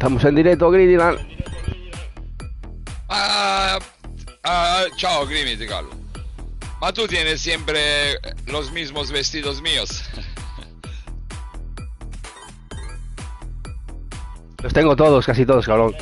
Estamos en directo, Gridiland. Ciao, Grimiti, Carlos. Ma tú tienes siempre los mismos vestidos míos. Los tengo todos, casi todos, cabrón.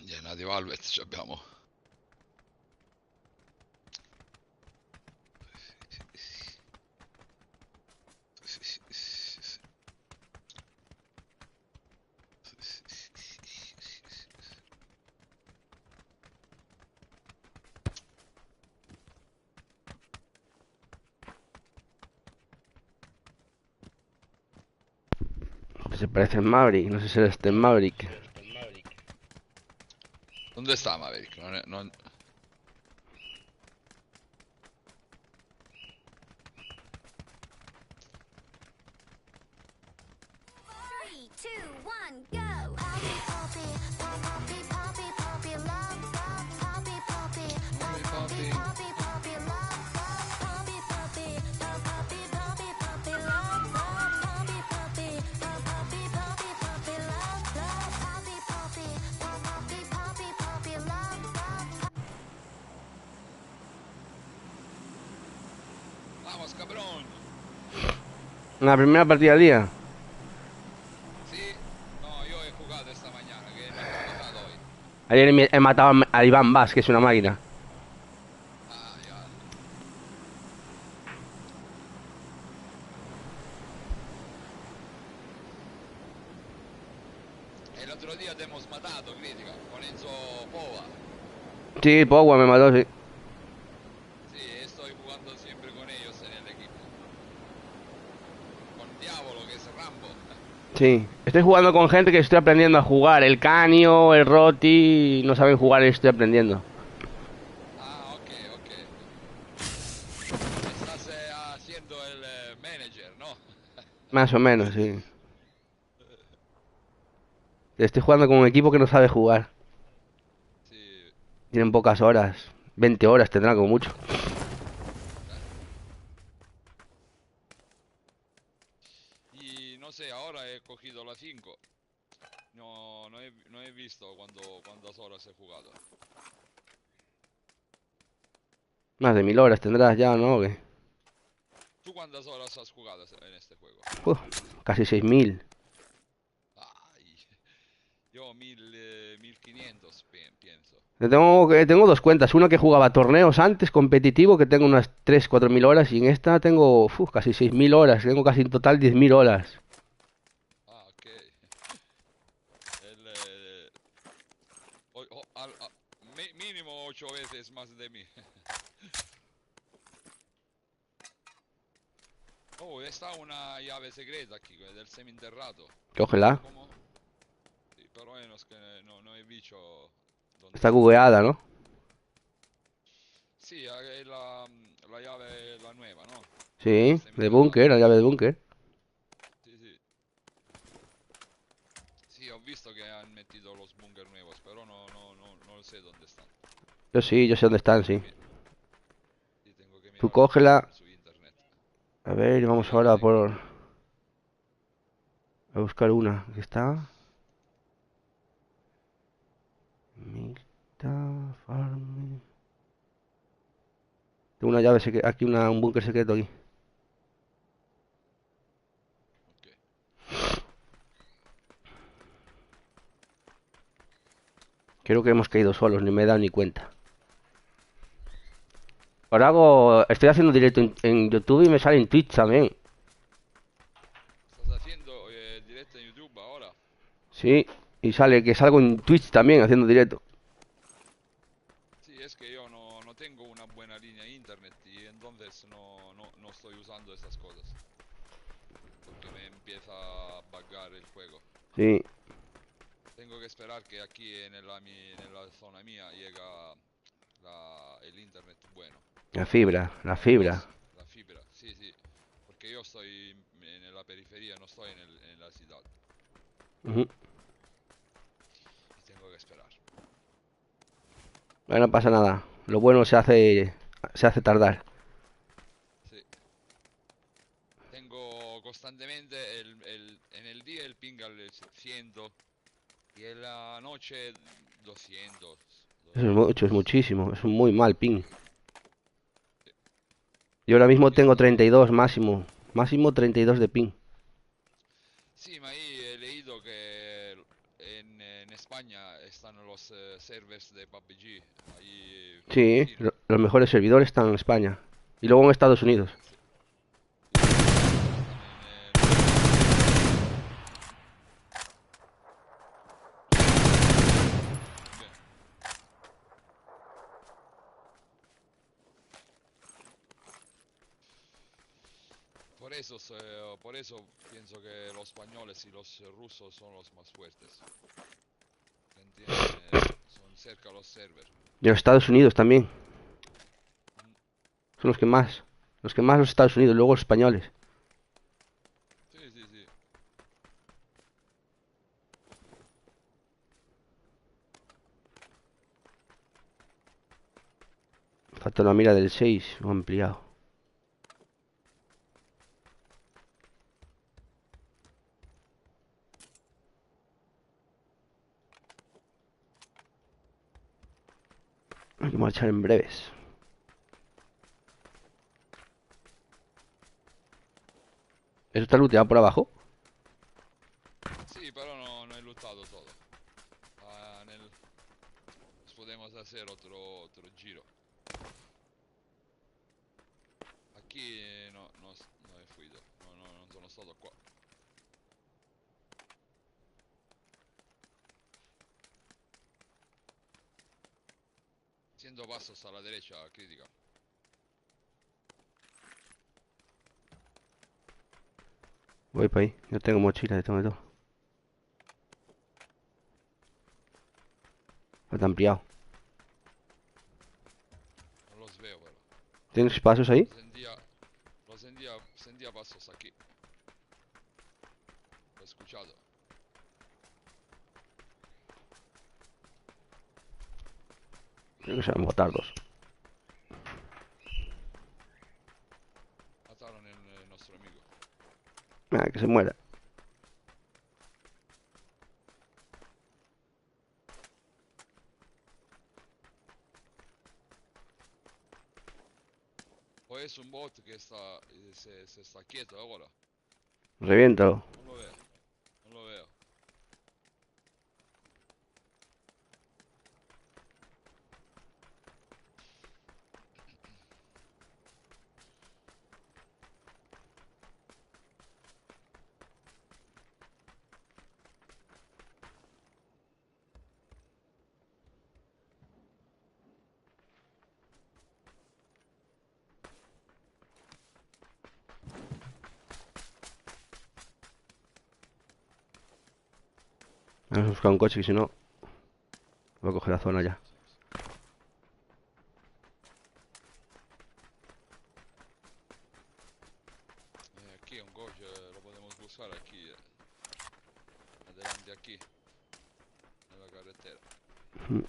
Llena di Valvet ci abbiamo. Se parece en Maverick, no sé si es este en Maverick. ¿Dónde está Maverick? Non... Three, two, one, go! Poppy, poppy, poppy, poppy, poppy, love, love, poppy, poppy, poppy, poppy, poppy, love, love, poppy, poppy, poppy, poppy, poppy, love, love, poppy, poppy, poppy, poppy, poppy, love, love, poppy, poppy, poppy, poppy, poppy, love, love. Vamos, cabrón. La primera partida del día. Sí. No, yo he jugado esta mañana, que no he trabajado hoy. Ayer he matado a Iván Vaz, que es una máquina. Ah, ya. El otro día te hemos matado, crítica, con Enzo Pova. Sí, Power me mató, sí. Sí, estoy jugando siempre con ellos en el equipo. Con Diablo, que es Rambo. Sí. Estoy jugando con gente que estoy aprendiendo a jugar. El Canio, el Roti, no saben jugar y estoy aprendiendo. Ah, ok, ok. Estás haciendo el manager, ¿no? Más o menos, sí. Estoy jugando con un equipo que no sabe jugar. Sí. Tienen pocas horas. 20 horas tendrán como mucho. ¿Eh? Y no sé, ahora he cogido la 5. No he visto cuántas horas he jugado. Más de 1000 horas tendrás ya, ¿no? ¿O qué? ¿Tú cuántas horas has jugado en este juego? Uf, casi 6000. Ay, yo 1500 pienso. Tengo dos cuentas. Una que jugaba torneos antes, competitivo, que tengo unas 3 4000 horas. Y en esta tengo casi 6000 horas. Tengo casi en total 10.000 horas. Ah, ok. El, mínimo 8 veces más de mí. Oh, está una llave secreta aquí, del seminterrato. Cógela. ¿Cómo? Sí, pero bueno, es que no he dicho dónde Está está. bugueada, ¿no? Sí, es la llave, la nueva, ¿no? Del Sí, de seminterrato. búnker, la llave de búnker. Sí, sí. Sí, ho visto que han metido los búnker nuevos, pero no sé dónde están. Yo sé dónde están, Tengo que, sí. sí, tengo que Tú mirarlo cógela. en su internet. A ver, Sí, vamos ya la ahora tengo. a buscar una. Aquí está. Milta Farm. Tengo una llave secreta. Aquí un búnker secreto aquí. Ok. Creo que hemos caído solos, ni me he dado ni cuenta. Ahora estoy haciendo directo en YouTube y me sale en Twitch también. ¿Estás haciendo directo en YouTube ahora? Sí, y sale que salgo en Twitch también haciendo directo. Sí, es que yo no tengo una buena línea de internet y entonces no estoy usando esas cosas. Porque me empieza a buggar el juego. Sí, Tengo que esperar que aquí en la zona mía llega el internet bueno. la fibra, la fibra. La fibra, sí, sí. Porque yo estoy en la periferia, no estoy en la ciudad. Ujú. Y tengo que esperar. Bueno, no pasa nada. Lo bueno se hace tardar. Sí. Tengo constantemente en el día el ping al 100 y en la noche 200, Eso es mucho, es 200. muchísimo. Es un muy mal ping. Sí, Yo ahora mismo es tengo muy... 32 máximo. Máximo 32 de ping. Sí, ahí he leído que en España están los servers de PUBG. Ahí me Sí, imagino. los mejores servidores están en España. Y luego en Estados Unidos. Sí. Y los mejores están en Reino Unido. Bien. Por eso pienso que los españoles y los rusos son los más fuertes. Son cerca los servers. Y los Estados Unidos también. Ujú. Son los que más. Los que más los Estados Unidos, luego los españoles. Sí, sí, sí. Falta una mira del 6 o ampliado. Hay que marchar en breves. ¿Eso está looteado por abajo? Sí, pero no he luchado todo. Ah, pues podemos hacer otro giro. Aquí no he fuido. Non sono stato qua. Haciendo pasos a la derecha, crítica. Voy para ahí. Yo tengo mochila, de todo. Está ampliado. No los veo, pero. ¿Tienes pasos ahí? Sentía pasos aquí. Lo he escuchado. Creo que se van botardos. Mataron el nuestro amigo. Ah, que se muera. O es un bot que está, se está quieto ahora. Reviéntalo. No lo veo. No lo veo. Vamos a buscar un coche, que si no, voy a coger la zona ya. Aquí un coche, lo podemos buscar aquí. Adelante aquí. En la carretera. Mm.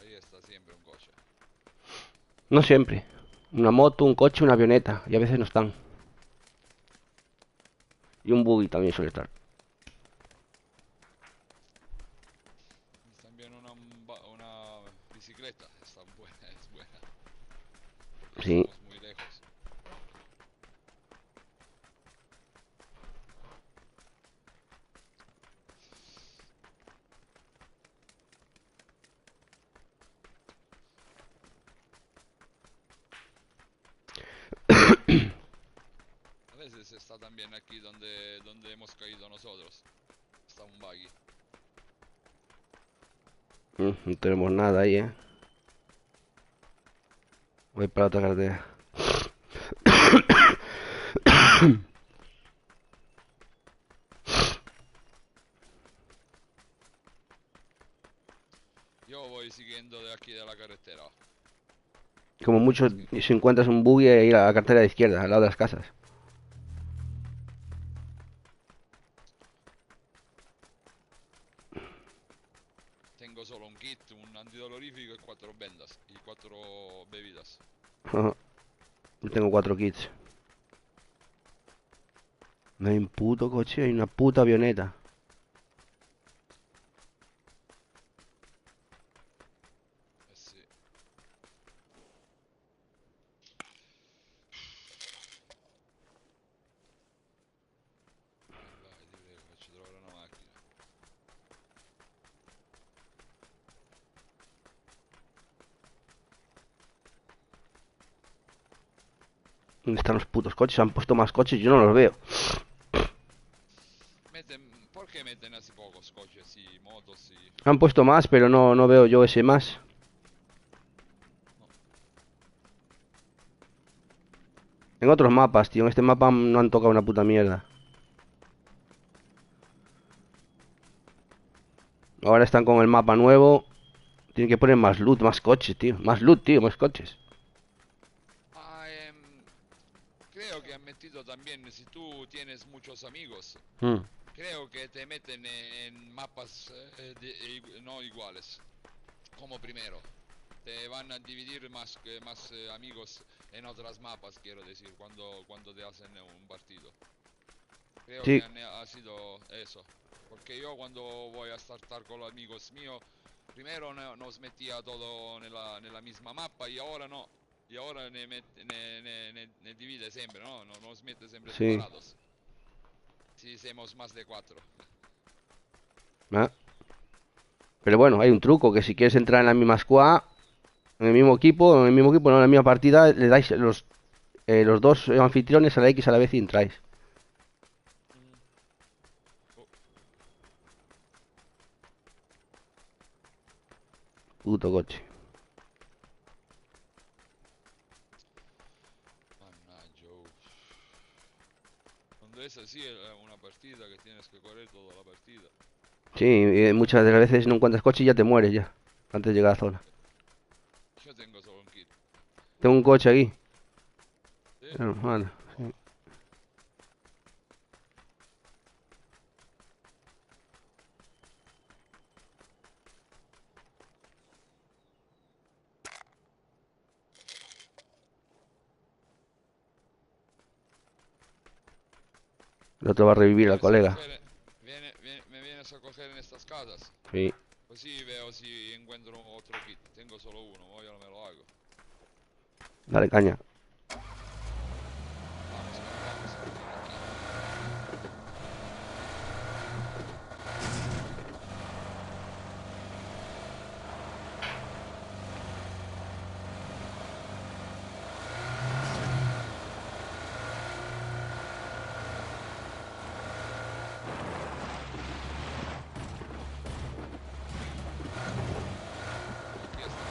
Ahí está siempre un coche. No siempre. Una moto, un coche, una avioneta. Y a veces no están. Y un buggy también suele estar. Y también una bicicleta. Está buena, es buena. Porque Sí. estamos muy lejos. A veces está también aquí donde hemos caído nosotros. Está un buggy. No tenemos nada ahí, Voy para otra carretera. Yo voy siguiendo de aquí de la carretera. Como mucho, si encuentras un buggy, ir a la carretera de izquierda, al lado de las casas. Tengo solo un kit, un antidolorífico y 4 vendas. Y 4 bebidas. Ajá. Yo tengo 4 kits. No hay un puto coche, hay una puta avioneta. Sí. Vai, ti prego, faccio trovare una macchina. ¿Dónde están los putos coches? Han puesto más coches, yo no los veo. ¿Por qué meten así pocos coches y motos y...? Han puesto más, pero no veo yo ese más. En otros mapas, tío. En este mapa no han tocado una puta mierda. Ahora están con el mapa nuevo. Tienen que poner más loot, más coches, tío. Más loot, tío, más coches. Ah, creo que han metido también, si tú tienes muchos amigos, Mm, creo que te meten en mapas no iguales, como primero. Te van a dividir más amigos en otras mapas, quiero decir, cuando te hacen un partido. Creo que Sí, ha sido eso. Porque yo cuando voy a startar con los amigos míos, primero nos metía todo en la misma mapa y ahora no. Y ahora ne divide siempre, ¿no? Nos mete siempre sí. separados. Si somos más de 4. Ah. Pero bueno, hay un truco, que si quieres entrar en la misma squad, en el mismo equipo, no en la misma partida, le dais los dos anfitriones a la X a la vez y entráis. Oh, Puto coche. Cuando es así es una partida que tienes que correr toda la partida. Sí, y muchas de las veces no encuentras coche y ya te mueres ya, antes de llegar a la zona. Yo tengo solo un kit. Tengo un coche aquí. ¿Sí? Vale, sí. El otro va a revivir al ¿Vienes a colega. coger, me vienes a coger en estas casas? Sí. Pues sí, veo si encuentro otro kit. Tengo solo uno, hoy me lo hago. Dale caña. Vamos, vamos a coger aquí. Aquí está.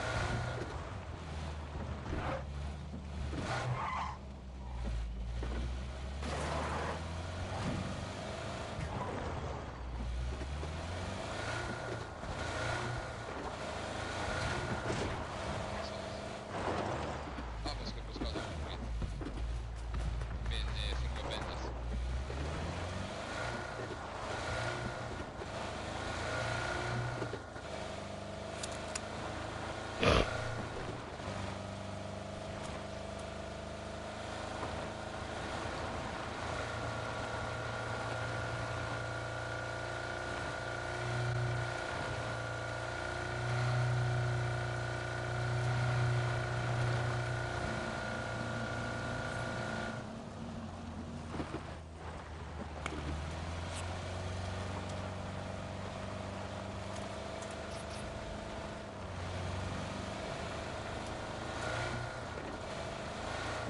Vamos, que he buscado un kit. También 5 ventas.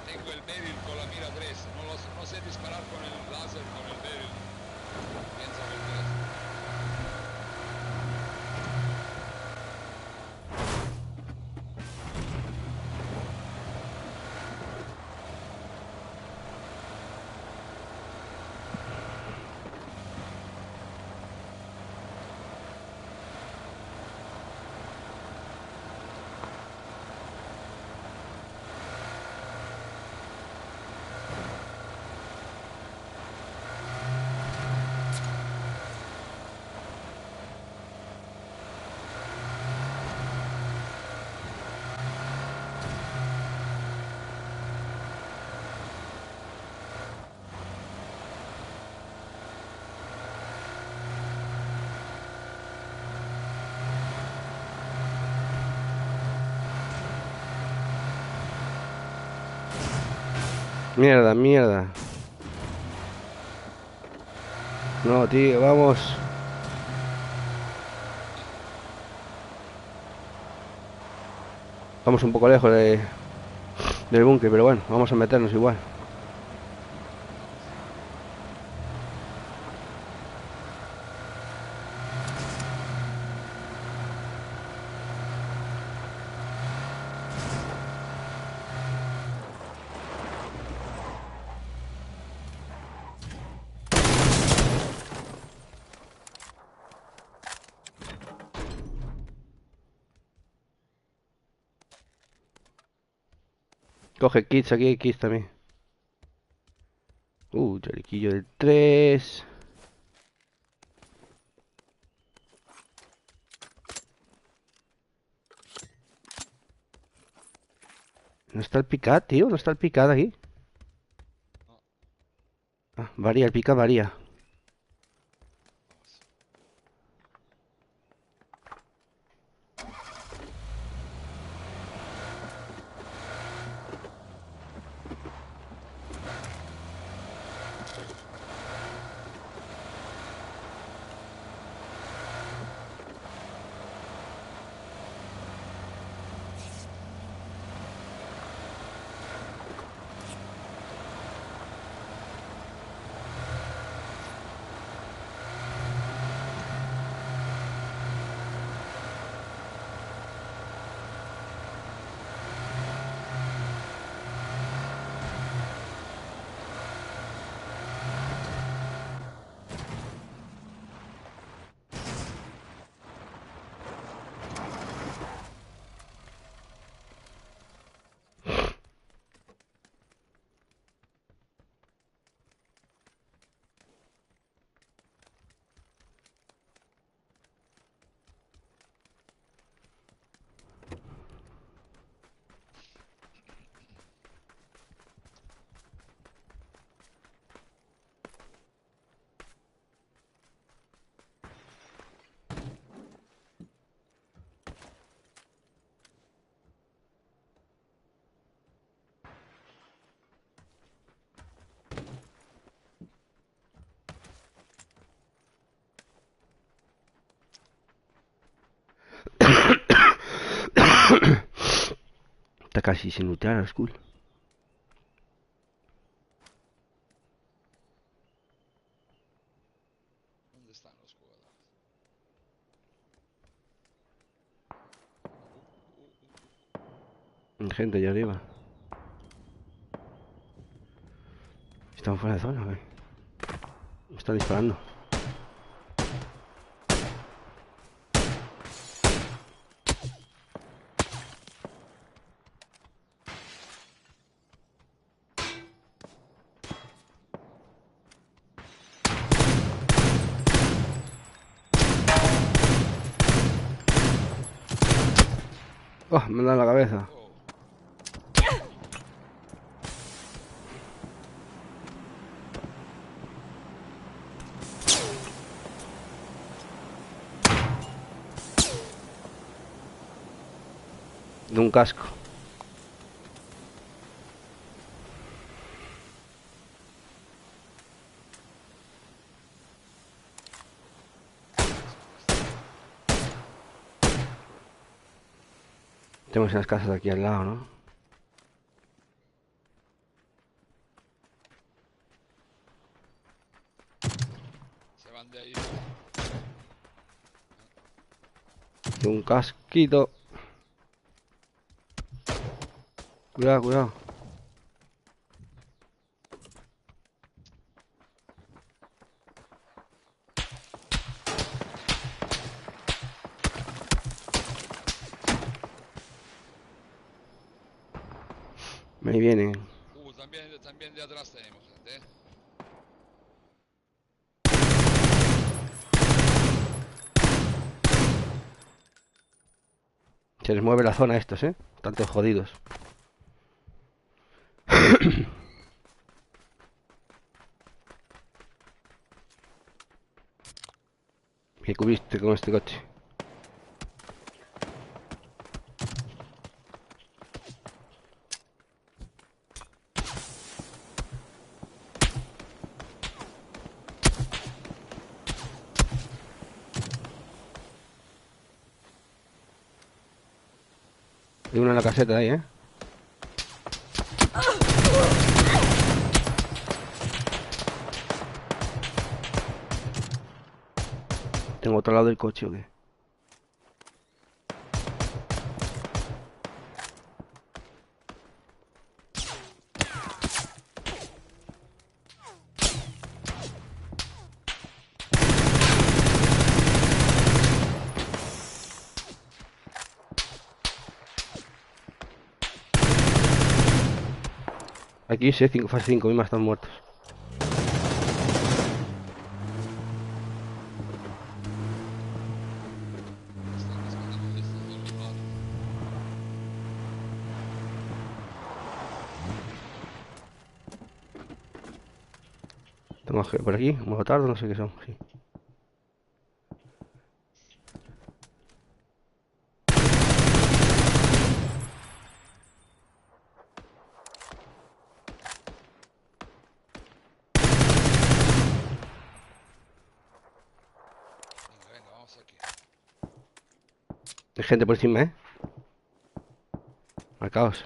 Tengo el Beryl con la mira 3. No sé disparar con el láser con el Beryl. Pienso que el 3. Mierda, mierda. No, tío, vamos. Vamos un poco lejos del búnker, pero bueno, vamos a meternos igual. Vamos. Coge kits, aquí hay kits también. Chalequillo del 3. No está el picad, tío, no está el picad aquí. No, Ah, varía, el picad varía. vamos. está casi sin lootear, Skull. ¿Dónde están los jugadores? Hay gente allá arriba. ¿Están fuera de zona, güey? Me están disparando. Oh, me han dado en la cabeza. Oh, De un casco. Tenemos unas casas aquí al lado, ¿no? se van de ahí. De un casquito. Cuidado, cuidado. Me vienen. También de atrás tenemos gente, ¿eh? Se les mueve la zona a estos, ¿eh? Tantos jodidos. Me cubriste con este coche. Hay uno en la caseta ahí, ¿eh? Tengo otro lado del coche, ¿o qué? Aquí sí, 5 fase 5 y más están muertos. Están disparando desde todos los lados. Tengo por aquí, un motardo, no sé qué son. Sí. Venga, vamos aquí. Hay gente por encima, ¿eh? Marcaos.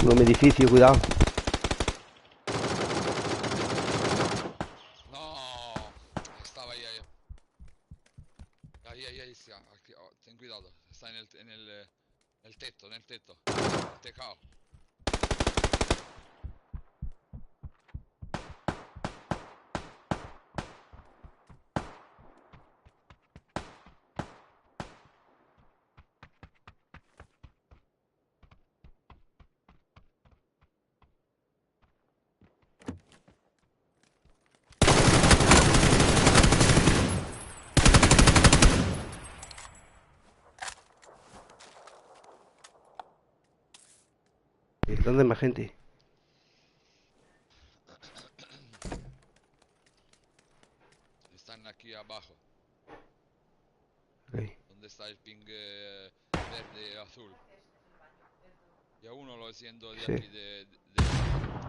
Uno en mi edificio, cuidado. No, estaba ahí. Ahí está. Aquí, oh, ten cuidado. Está el teto, en el teto. El tejado. ¿Dónde hay más gente? Están aquí abajo. Ok. Donde está el ping verde azul. Y a uno lo siento de Sí. aquí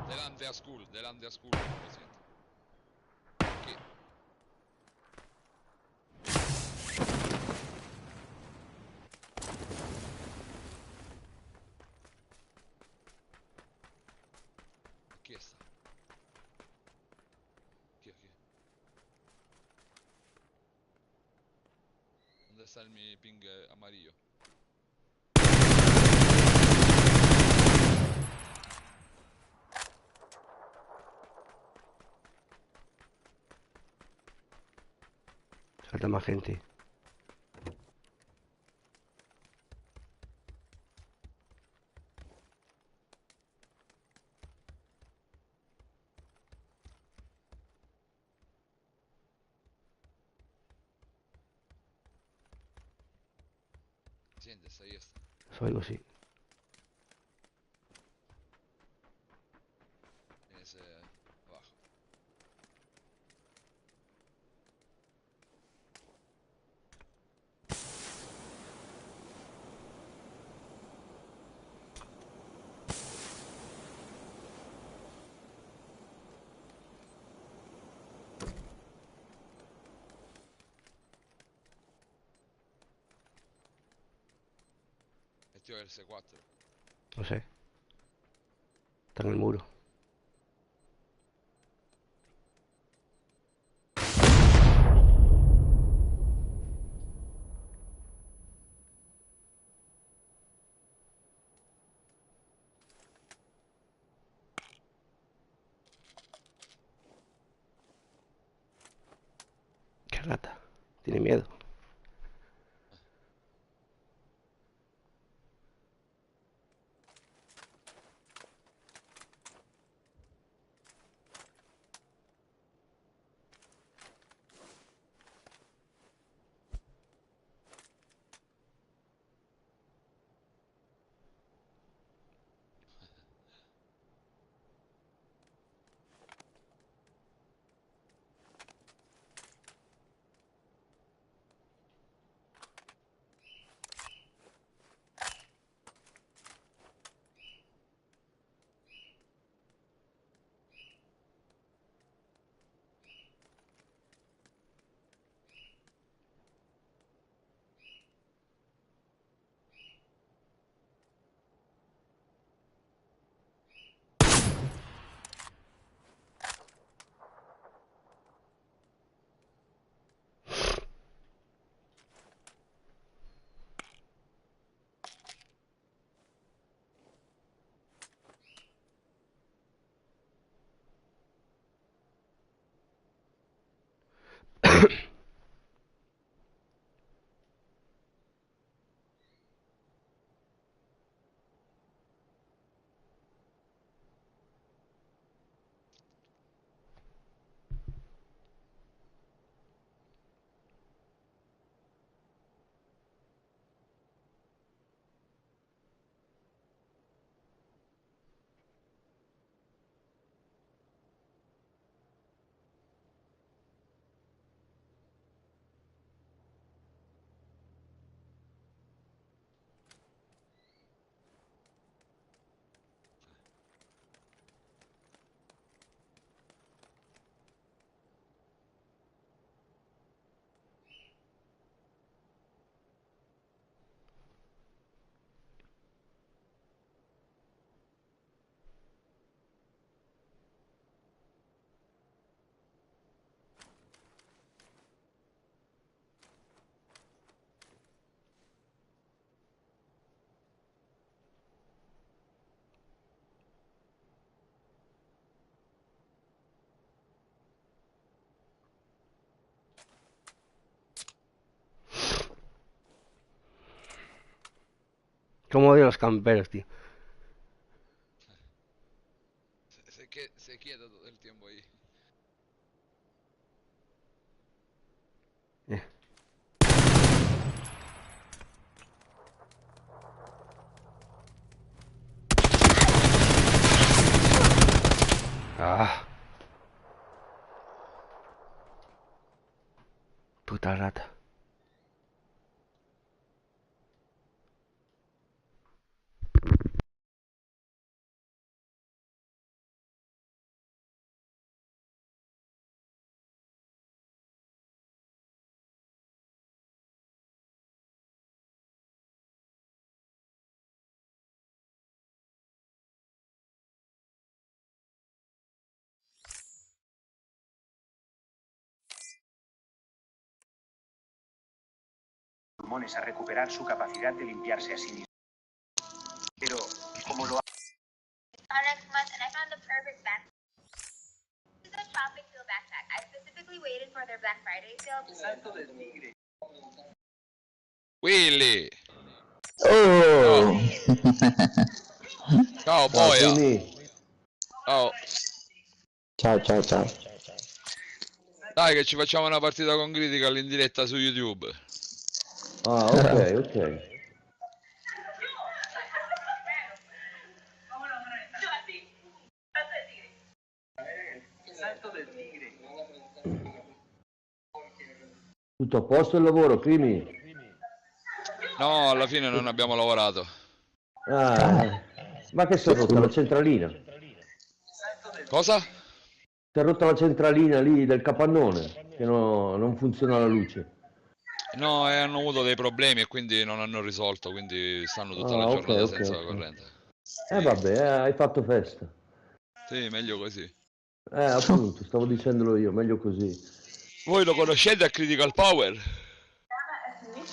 delante a school. Delante a school lo siento. Aquí. Aquí está. Aquí. ¿Dónde está mi ping amarillo? Falta más gente. ¿Sientes? Ahí está. Eso algo sí. En ese abajo. Metió el C4. No sé. Está en el muro. Qué rata. Tiene miedo. Como odio los camperos, tío. Se queda todo el tiempo ahí. Eh. Ah. Puta rata. Pulmones a recuperar su capacidad de limpiarse a sí mismo. Pero, como lo Next month, and I found the perfect backpack. This is a Tropic Feel backpack. I specifically waited for their Black Friday sale. Salto del tigre. Willy! Oh! Ciao, Ciao, boia! Primi. Ciao! Ciao, ciao, ciao. Dai che ci facciamo una partita con Critical in diretta su YouTube. Ah, ok, ok. Salto del tigre. Tutto a posto il lavoro, Primi? No, alla fine non abbiamo lavorato. Ah, ma che si è rotta la centralina? Cosa? Si è rotta la centralina lì del capannone, che non funziona la luce. No, hanno avuto dei problemi e quindi non hanno risolto, quindi stanno tutta la Ah, ok, giornata ok, senza ok. corrente. Vabbè, hai fatto festa. Sì, meglio così. Appunto, stavo dicendolo io, meglio così. Voi lo conoscete a Critical Power?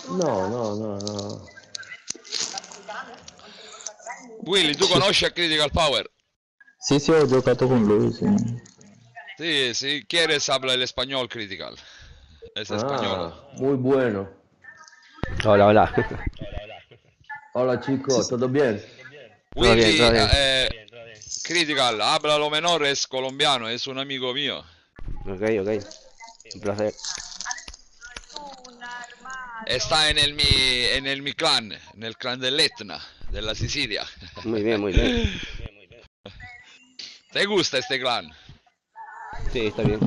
No, no, no, no. Willy, tu conosci a Critical Power? Sì, sì, ho giocato con lui, sì. Sí, si quieres habla el español Critical. Es español. Muy bueno. Hola, hola. Hola, chico, ¿todo bien? Todo bien, Willy, todo bien. Critical, habla lo menor, es colombiano, es un amigo mío. Ok, ok. Un placer. Está en mi clan, en el clan dell'Etna, della Sicilia. Muy bien, muy bien. ¿Te gusta este clan? Sí, está bien.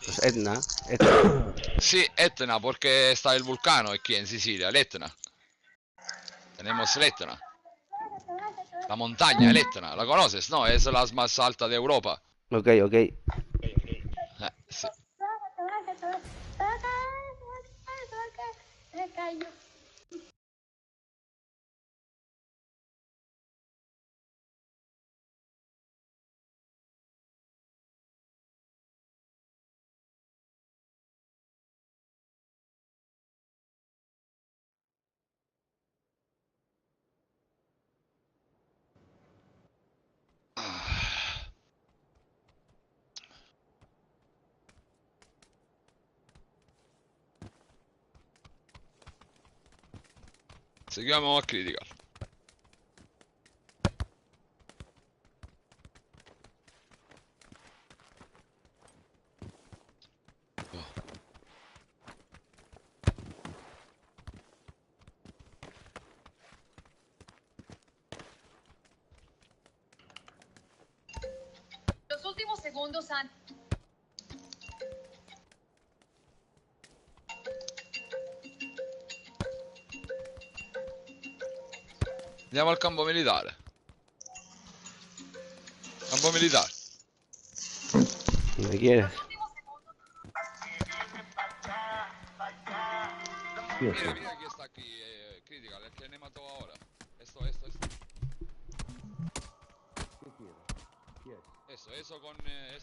Pues Etna. Etna. Sí, Etna, porque está el vulcano aquí en Sicilia, el Etna. Tenemos el Etna. La montaña, el Etna, ¿la conoces? No, es la más alta de Europa. Ok, ok. Sí. Seguiamo a Critical. Los últimos segundos han... Andiamo al campo militare. Campo militare. Donde quieras. Mira, mira quién está aquí, Critical, el que me mató ahora. Esto. Eso con, mira.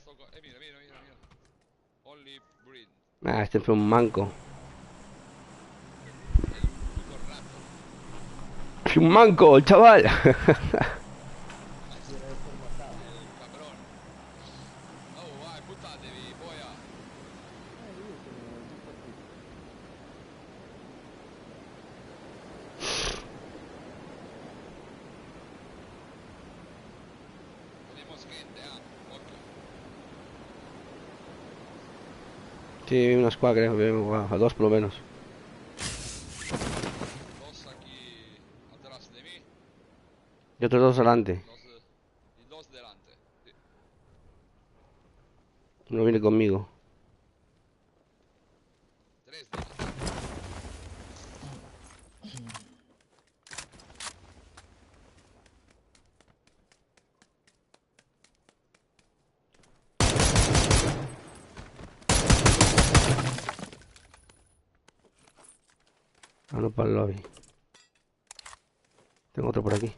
Only breed. Ah, este fue un manco. El puto rato. Un manco, chaval. El cabrón. Oh, vai, buttatevi, boia. Sí, una squad creo, a dos por lo menos. Dos aquí atrás de mí. Y otros dos delante. Y dos delante. Sí. Uno viene conmigo. Tres delante. Ah, no, para el lobby. Tengo otro por aquí.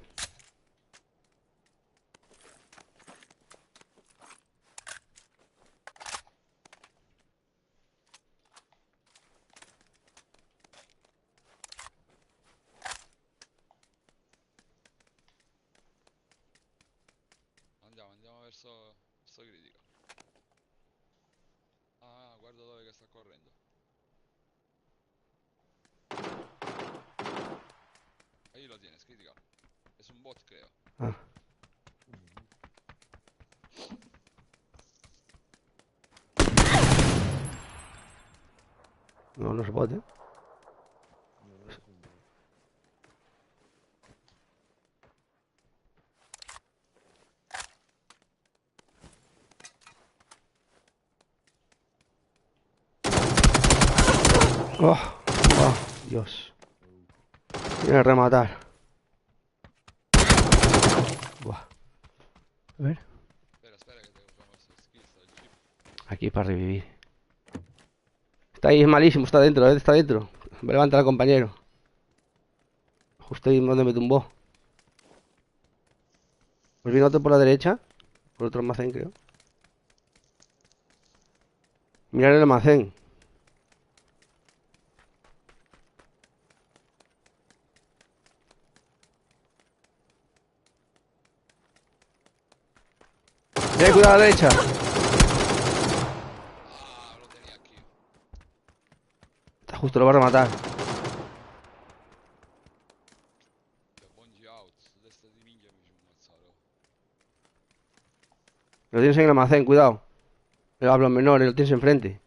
Andiamo verso critical. Ah, guarda dove che sta correndo. Ahí lo tienes, critical. Es un bot, creo. Ah. No, no se puede. Oh, oh, Dios. Viene a rematar. Buah. A ver. Espera che devo fare queste skills del chip. Aquí para revivir. Está ahí, es malísimo, está dentro, está dentro. Me levanta el compañero. Justo ahí donde me tumbó. Pues viene otro por la derecha. Por otro almacén, creo. Mirar el almacén. Cuidado a la derecha. Ah, lo tenía aquí. Está justo, lo va a rematar. Che bungie out. De sta di minchia mi ci ammazzare. Lo tienes en el almacén, cuidado. Le hablo menor, lo tienes enfrente.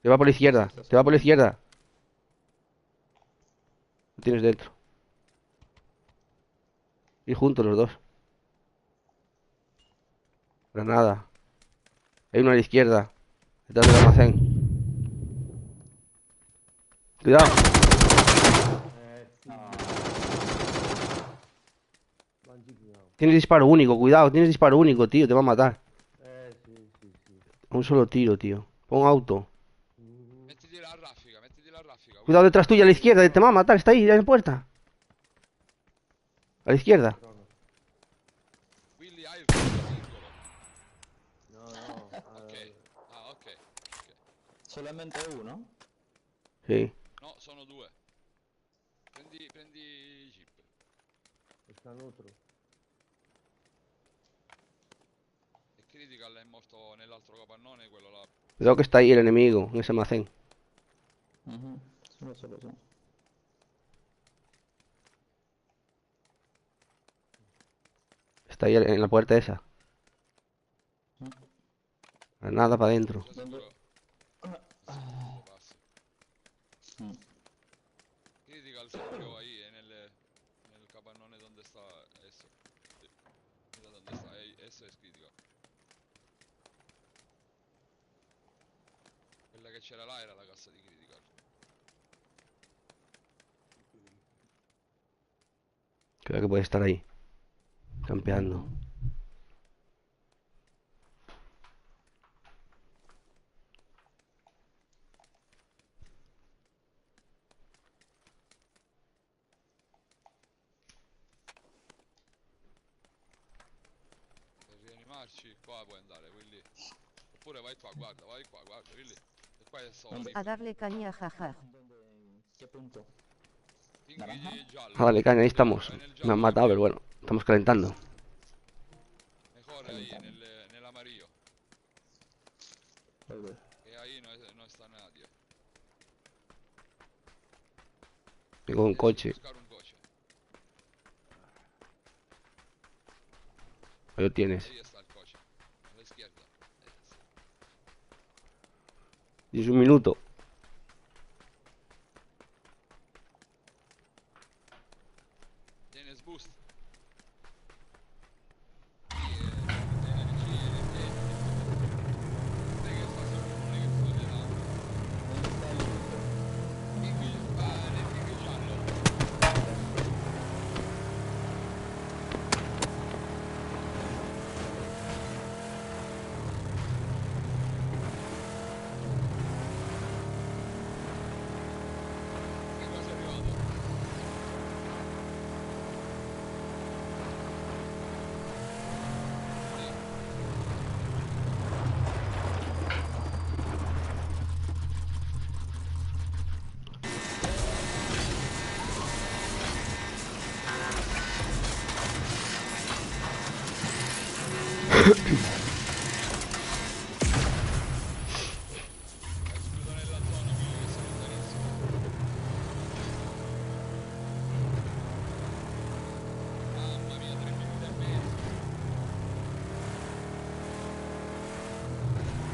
Te va por la izquierda. Te va por la izquierda. Lo tienes dentro. Y juntos los dos. Granada. Hay uno a la izquierda. Detrás del almacén. Cuidado. Tienes disparo único, cuidado. Tienes disparo único, tío. Te va a matar. Sì. Un solo tiro, tío. Pon auto. Mettiti la raffica, mettiti la raffica. Cuidado detrás tuya, a la izquierda. Te va a matar. Está ahí, en la puerta. A la izquierda. Willy, hai il singolo. No. Ok. Ah, ok. Solamente uno? Sí. No, sono due. Prendi i chip. Sta un altro. E critical è morto nell'altro capannone, quello là. Cuidado que está ahí el enemigo, en ese almacén. Ujú. Lo sé, lo sé. Está ahí en la puerta esa. Nada para adentro. Sei sicuro? Sicuro passi. Mm. Critical se murió ahí nel capannone donde sta esso. Sì. Mira dove sta, esso è critical. Quella che c'era là era la cassa di critical. Creo que puede estar ahí. Campeando. Per rianimarci qua puoi andare, Willy. Oppure vai qua, guarda, Willy. E qua è solo. ¿Dónde? A darle caña, jaja. ¿Dónde? ¿Qué punto? ¿Naranja? Pinghi giallo. Ah, vale, caña, ahí Critical, estamos. vai nel Me giallo han là matado, pero dietro. bueno. Estamos calentando. Mejor ahí, nell'amarillo. Dove? E ahí no está nadie. Tengo un Tienes que coche. buscar un coche. Ahí lo tienes. Ahí está el coche. A la izquierda. Y es un minuto. Tienes boost.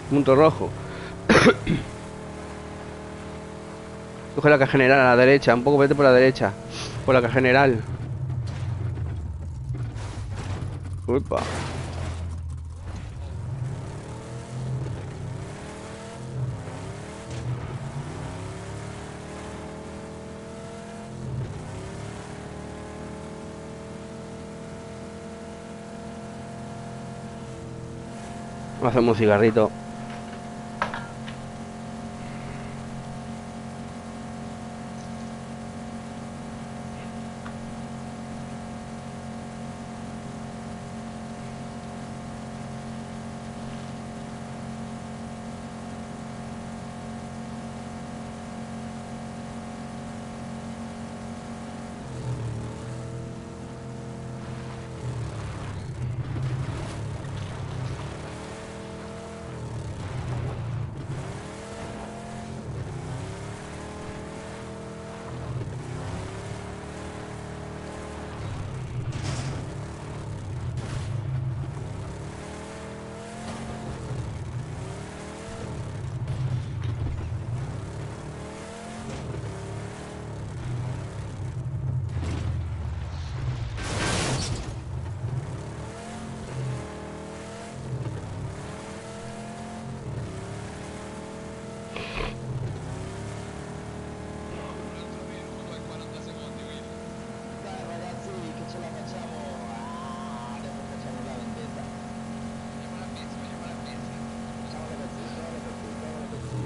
Punto rojo. Coge la caja general a la derecha. Un poco vete por la derecha. Por la caja general. Upa. Hacemos un cigarrito. Dai ragazzi, che ce la facciamo! Ah, adesso facciamo la vendetta. Facciamo la pizza, facciamo la pizza. Facciamo la pizza, facciamo la pizza, facciamo la pizza.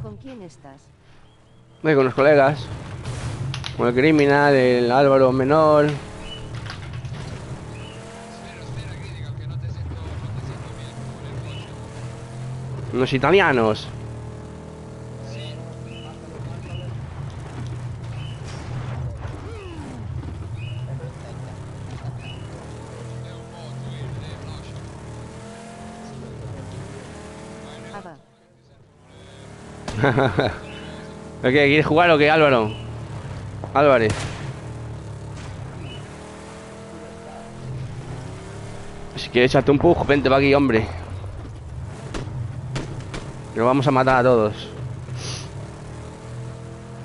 ¿Con quién estás? Voy con los colegas. Con el criminal, el Álvaro menor. Espera, crítica, que no te siento bien con el coche. Unos italianos. È un po' tu lascia. Ava. ¿Qué? ¿Quieres jugar o qué, Álvaro? Álvarez. Si quieres echarte un pujo, vente para aquí, hombre. Lo vamos a matar a todos.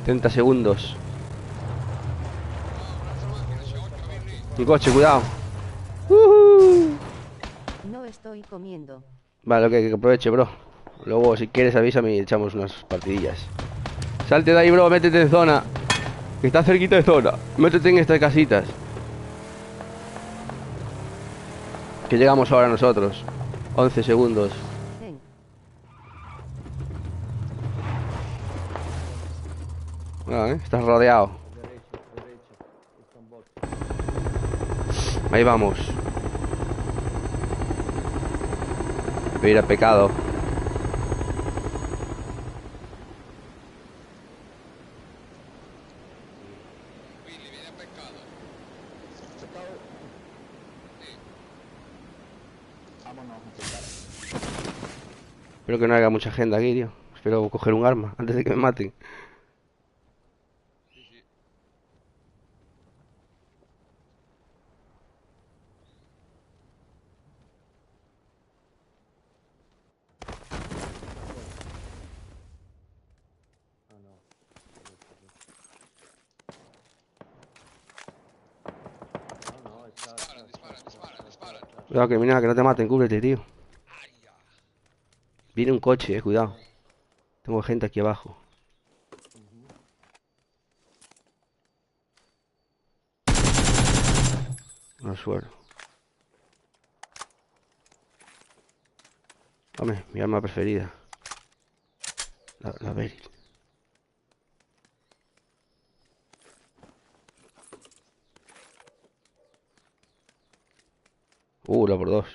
30 segundos. Mi coche, cuidado. No estoy comiendo. Vale, ok, que aproveche, bro. Luego, si quieres, avísame y echamos unas partidillas. Salte de ahí, bro, métete en zona. Que está cerquita de zona. Métete en estas casitas. Que llegamos ahora nosotros. 11 segundos. Ven. Estás rodeado. Ahí vamos. Mira, pecado. Willy, viene a pescado. Vámonos a pescar. Espero que no haya mucha gente aquí, tío. Espero coger un arma antes de que me maten. Sì, sì. Cuidado, que mira, que no te maten, cúbrete, tío. Viene un coche, cuidado. Tengo gente aquí abajo. No suelo. Dame, mi arma preferida. La Berry. La por dos.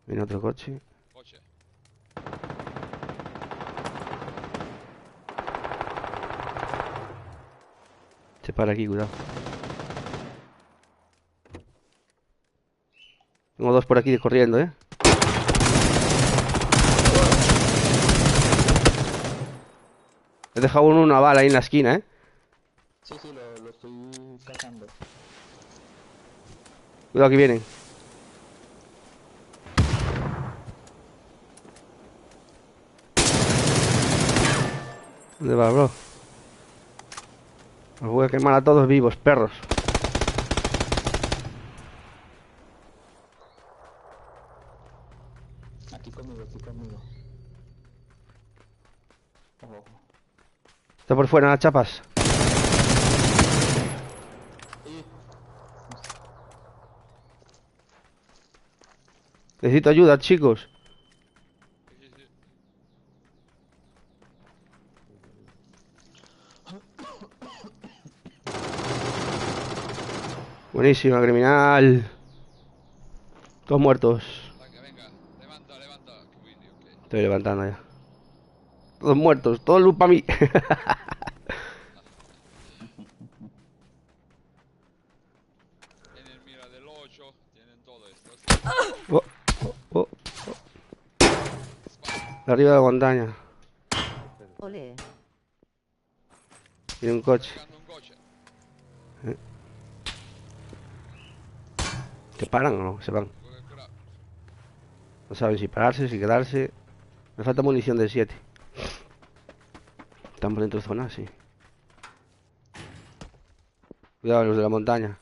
Viene otro coche. Coche. Se para aquí, cuidado. Tengo dos por aquí corriendo, ¿eh? He dejado una bala ahí en la esquina, ¿eh? Sí, sí, lo estoy cazando. Cuidado que vienen. ¿Dónde va, bro? Os voy a quemar a todos vivos, perros. Aquí conmigo, aquí conmigo. Ojo, ojo. Está por fuera, las chapas. Necesito ayuda, chicos. Sí, sí. Buenísima, criminal. Todos muertos. Venga, venga. Levanta, levanta. Quindi, ok. Estoy levantando ya. Todos muertos, todo loot para mí. Tienen mira del 8, tienen todo esto. Oh, oh, Spara. de arriba de la montaña. Ole. Tiene un coche. Llegando un coche. ¿Se paran o no? Se van. Cura. No saben si pararse, si quedarse. Me falta munición de 7. Están por dentro de zona, sí. Cuidado, los de la montaña.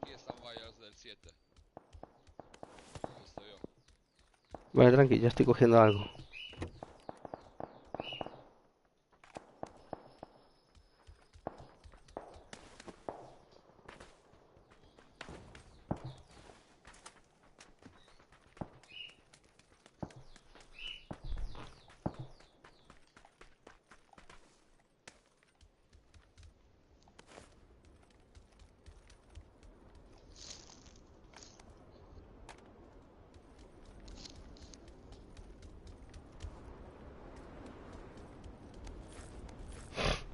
Aquí están vallas del 7. Estoy yo. Vale, tranqui, ya estoy cogiendo algo.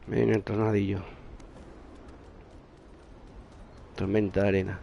Viene el tornadillo. Tormenta de arena.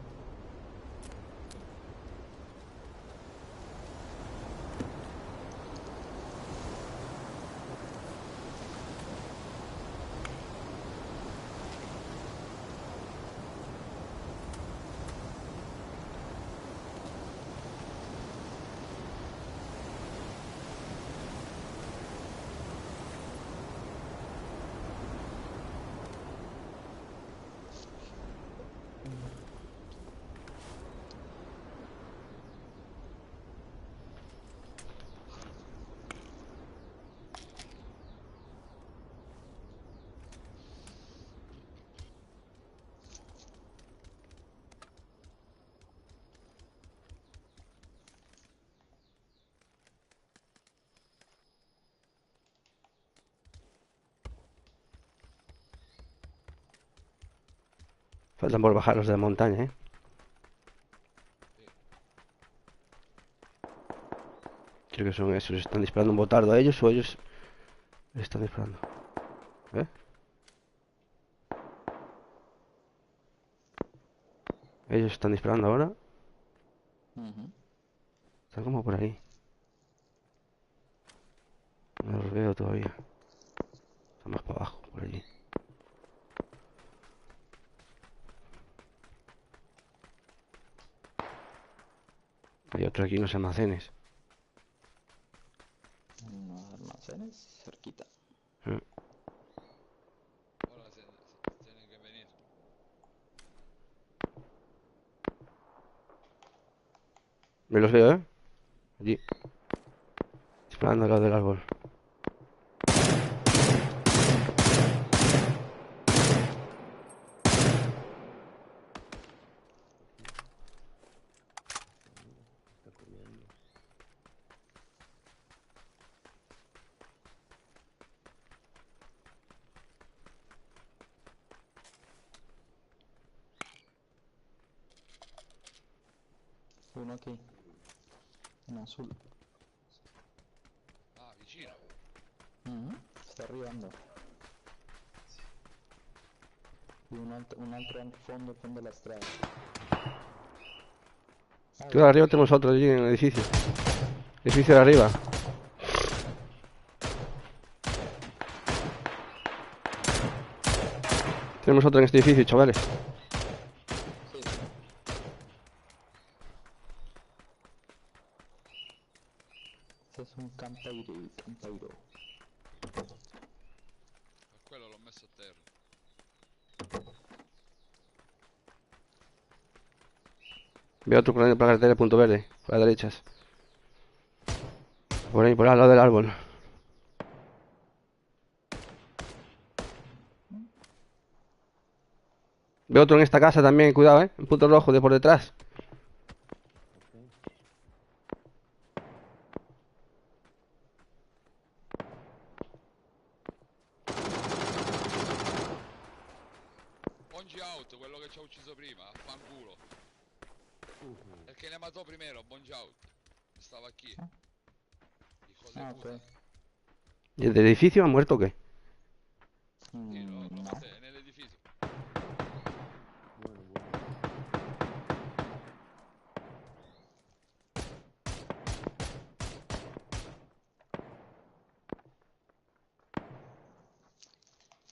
Faltan por bajar los de la montaña, ¿eh? Creo que son esos. ¿Están disparando un botardo a ellos o ellos están disparando? ¿Eh? Ellos están disparando ahora. Ujú. Están como por ahí. No los veo todavía. Están más para abajo, por allí. Hay otro aquí en los almacenes. Unos almacenes cerquita. Eh, Ahora tienen que venir. Me los veo, ¿eh? Allí. Disparando al lado del árbol. Uno aquí. En azul. Ah, vicino. Ujú. Está arribando. Y un altro en fondo della strada. Ah, Tú, arriba tenemos otro allí en el edificio. Edificio de arriba. Tenemos otro en este edificio, chavales. sí. Este es un campeiro. A quello l'ho messo a terra. Veo otro corriendo por la carretera de punto verde. Por las derechas. Por ahí, por al lado del árbol. Veo otro en esta casa también, cuidado, en punto rojo de por detrás. Bongi out, quello che ci ha ucciso prima, fanculo. El que le mató primero, Bongi out. Estaba aquí. Hijo de Ah, puta. ok. ¿Y el del edificio ha muerto o qué? Sí, lo No. maté en el edificio.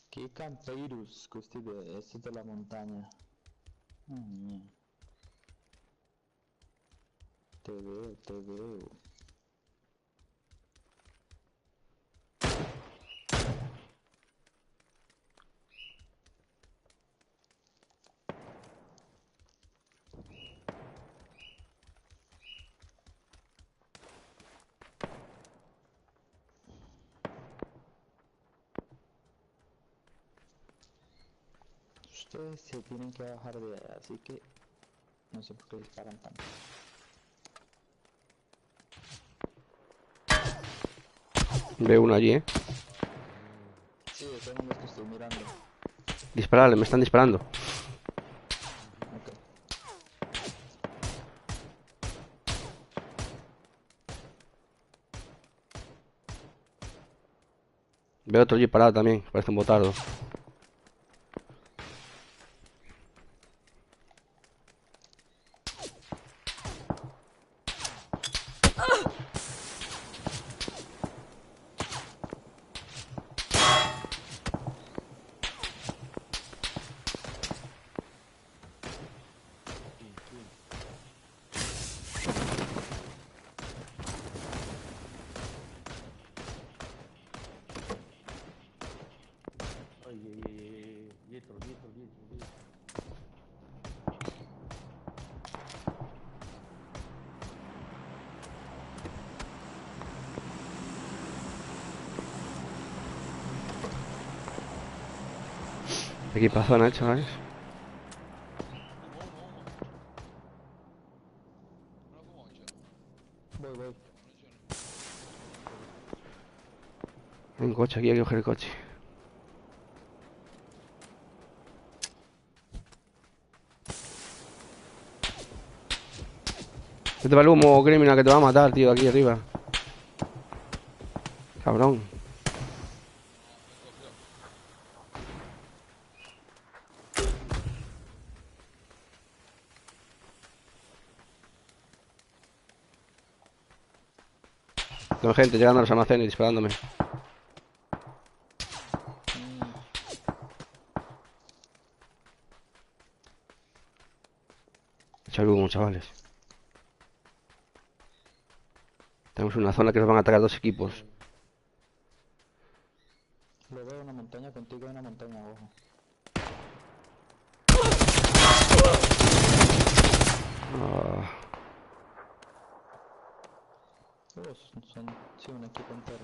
Che campeiros questi della montagna. Mia. Te veo. Ustedes se tienen que bajar de ahí, así que no sé por qué disparan tanto. Veo uno allí, Sí, esos son los que estoy mirando. Dispararle, me están disparando. Ok. Veo otro allí parado también, parece un botardo. Dietro. Equipazona, chavales. Una pomoncia. Voy. Hay un coche aquí, hay que coger el coche. Vete para el humo, criminal, que te va a matar, tío, aquí arriba. Cabrón. Me cogió. Tengo gente llegando a los almacenes disparándome. Echar humo, chavales. Tenemos una zona que nos van a atacar dos equipos. Lo veo una montaña contigo, hay una montaña abajo. Ah, Sí, un equipo entero.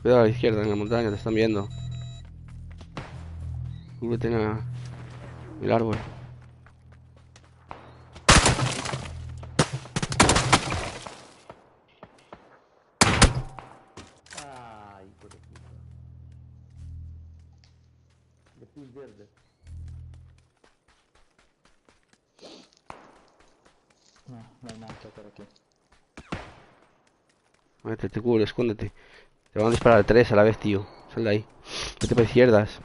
cuidado a la izquierda, en la montaña, te están viendo. Cúbrete en el árbol. Ay, hijo de puta. De full verde. No hay nada que hacer aquí. Vete, te cubre, escóndete. Te van a disparar tres a la vez, tío. Sal de ahí. Vete para izquierdas.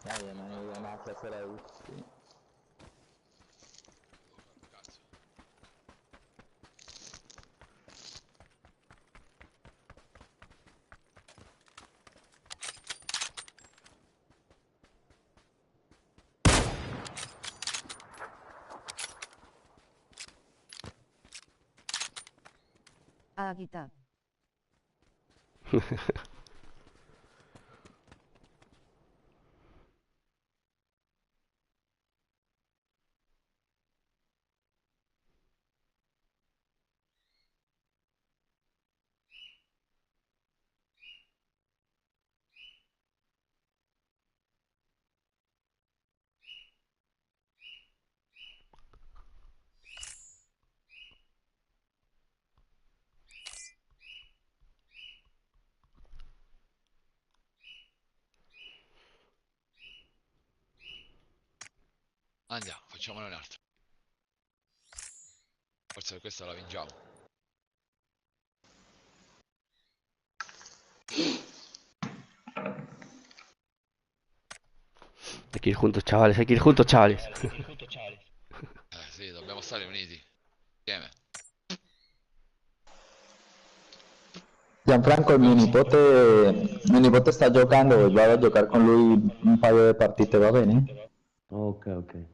Vaya, no hay nada que hacer ahí. Sí. Cazzo. Aguita. Andiamo, facciamone un altro. Forse questa la vinciamo. Hay que ir juntos, chavales. Hay que ir juntos, chavales. Sì, dobbiamo stare uniti. Insieme. Gianfranco, mio nipote sta giocando e vado a giocare con lui un paio di partite, va bene? Ok, ok.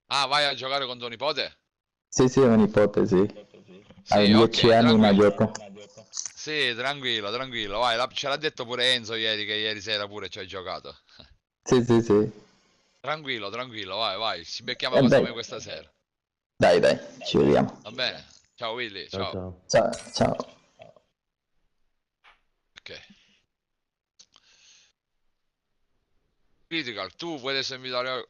Ah, vai a giocare con tuo nipote? Sì, sì, è mio nipote, sì. Ha Sì, 10 ok, anni, ma tranquillo. gioca. Sì, tranquillo, tranquillo. Vai, ce l'ha detto pure Enzo ieri che ieri sera pure ci hai giocato. Sì, sì, sì. Tranquillo, tranquillo, vai, vai. Ci becchiamo a casa Dai, mia questa sera. dai, ci vediamo. Va bene? Ciao Willy, Ciao, ciao. ciao. Ciao, ciao. Ok. Critical, tu puedes invitar a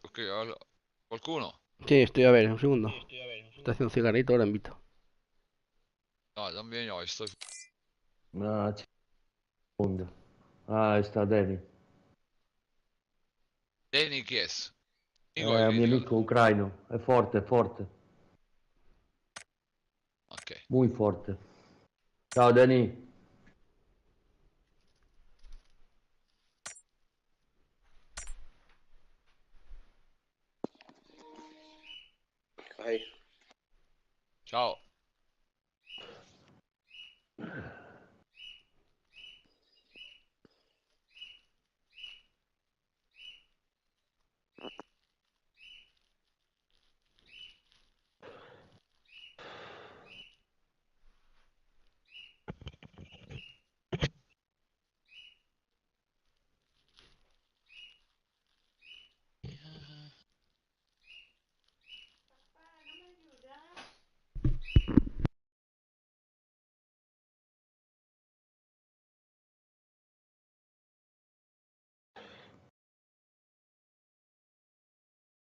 qualcuno? Sí, estoy a ver, un segundo. Te hace un cigarrito, ahora invito. No, también yo estoy... Ah, secondo. Ah, sta Danny. Danny chi è? È Amico di un mio Critical. amico ucraino. È forte, forte. Ok. Muy forte. Ciao, Danny. Ahí. Ciao.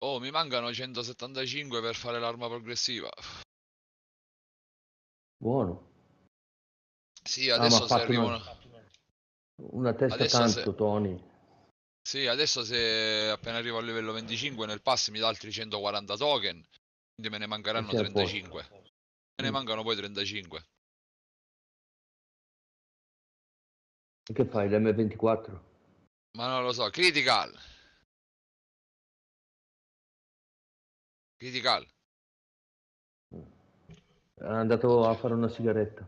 Oh, mi mancano 175 per fare l'arma progressiva. Buono. Sì, Ah, ma ha adesso fatto servivano. una testa Adesso tanto, se... Tony. Sì, adesso se appena arrivo al livello 25 nel pass mi dà altri 140 token, quindi me ne E mancheranno sei a posto. 35. Me ne Mm. mancano poi 35. E che fai, l'M24? Ma non lo so, critical. Critical. È andato a fare una sigaretta.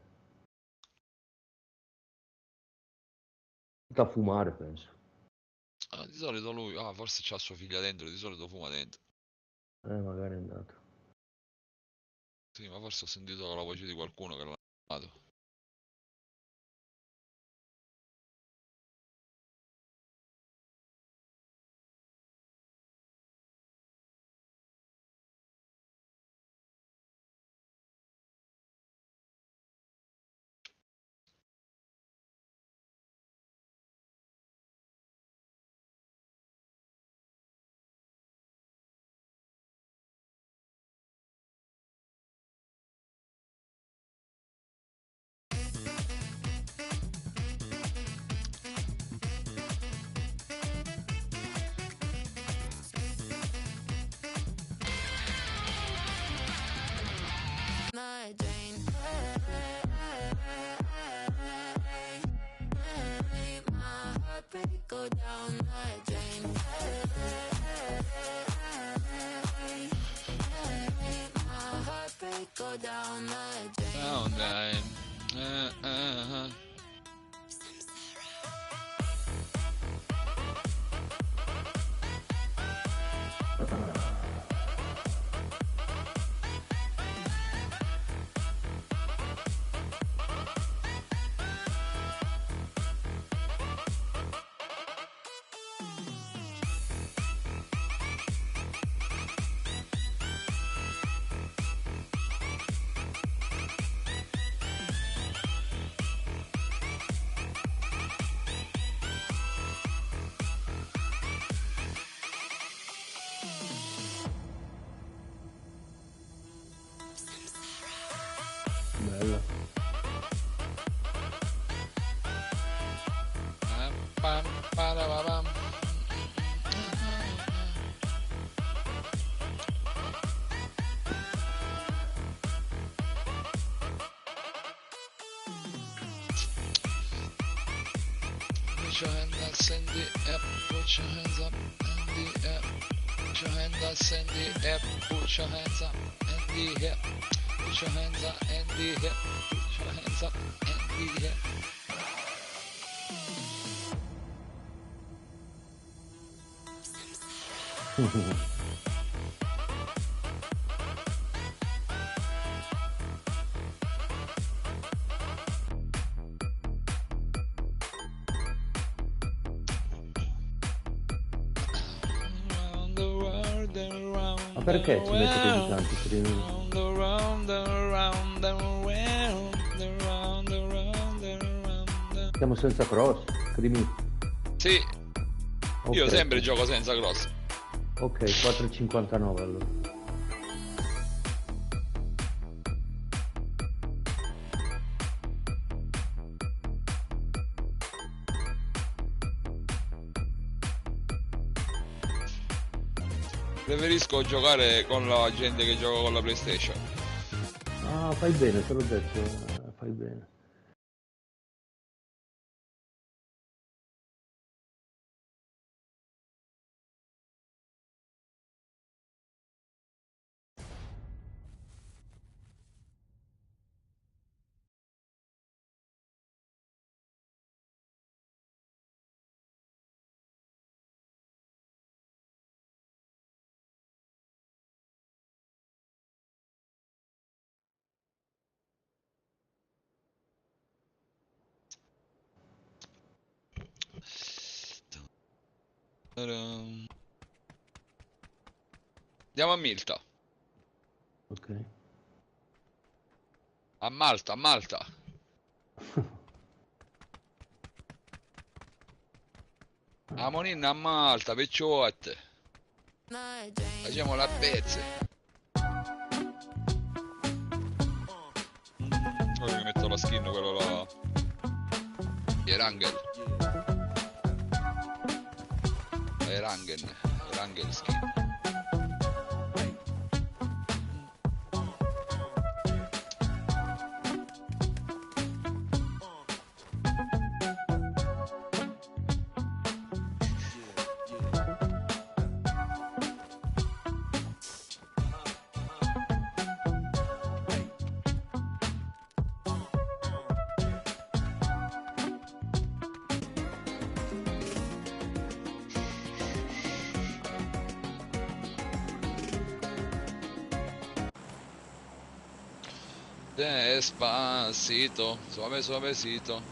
Da fumare, penso. Ah, di solito lui, forse c'ha sua figlia dentro, di solito fuma dentro. Magari è andato. Sì, ma forse ho sentito la voce di qualcuno che l'ha chiamato. My drain. My heartbreak go down my drain. My heartbreak go down my drain. Down, down. Bella. Pam, parabam. Put your hands up in the air, put your hands up in the air. Put your hands up in the air, put your hands up in the air. Put your hands up in the air, put your hands up in the air. Around the world and around Ma perché ci mette così the tanti primi? world, around the world, around. Siamo senza cross, crimi. Sì, Ok, io sempre gioco senza cross. ok, 4,59 allora. Preferisco giocare con la gente che gioca con la PlayStation. Ah, fai bene, te l'ho detto, fai bene. Andiamo a Milta. Ok. A Malta, a Malta. A Monin a Malta, pecciotte. My drain. Facciamo la pezze. Ora mi metto la skin, quello là. Erangel. Erangelski. Despacito, suave, suavecito.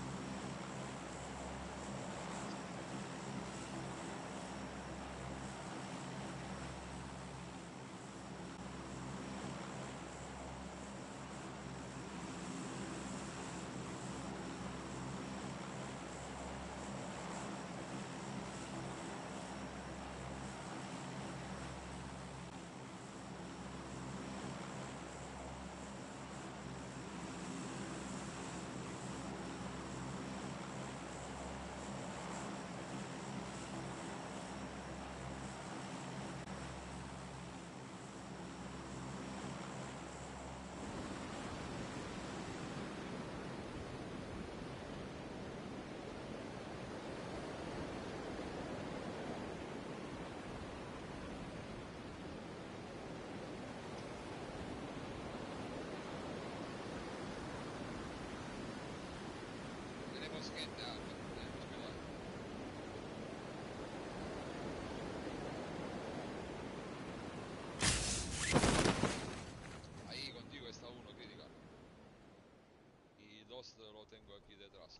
Tenemos gente alta, tenemos cuidado. Ahí contigo está uno crítica. Y dos lo tengo aquí detrás.